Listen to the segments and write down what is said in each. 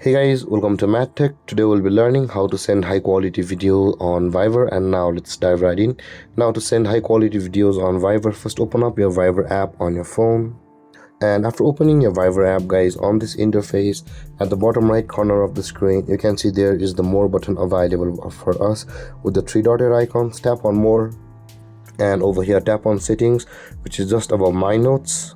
Hey guys, welcome to MadTech. Today we'll be learning how to send high quality video on Viber, and now let's dive right in. Now to send high quality videos on Viber, first open up your Viber app on your phone. And after opening your Viber app, guys, on this interface at the bottom right corner of the screen, you can see there is the more button available for us with the three dotted icons. Tap on more, and over here tap on settings, which is just above my notes.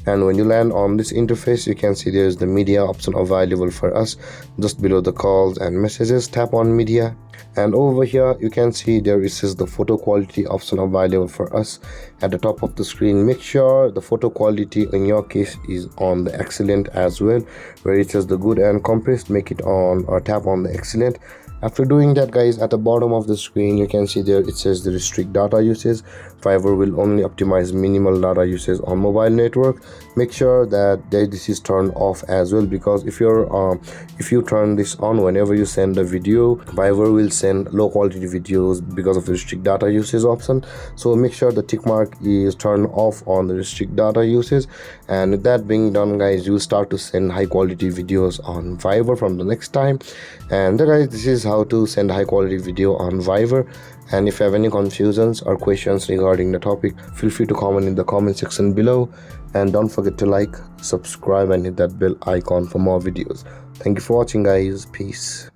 And when you land on this interface, you can see there's the media option available for us just below the calls and messages. Tap on media, and over here you can see there is the photo quality option available for us at the top of the screen. Make sure the photo quality in your case is on the excellent as well, where it says the good and compressed. Make it on, or tap on the excellent. After doing that, guys, at the bottom of the screen you can see there it says the restrict data usage. Fiverr will only optimize minimal data usage on mobile network. Make sure that this is turned off as well, because if you turn this on whenever you send a video, Fiverr will send low quality videos because of the restrict data usage option. So make sure the tick mark is turned off on the restrict data usage, and with that being done, guys, you will start to send high quality videos on Fiverr from the next time. And guys, this is how to send high quality video on Fiverr. And if you have any confusions or questions regarding the topic, feel free to comment in the comment section below, and don't forget to like, subscribe, and hit that bell icon for more videos. Thank you for watching, guys. Peace.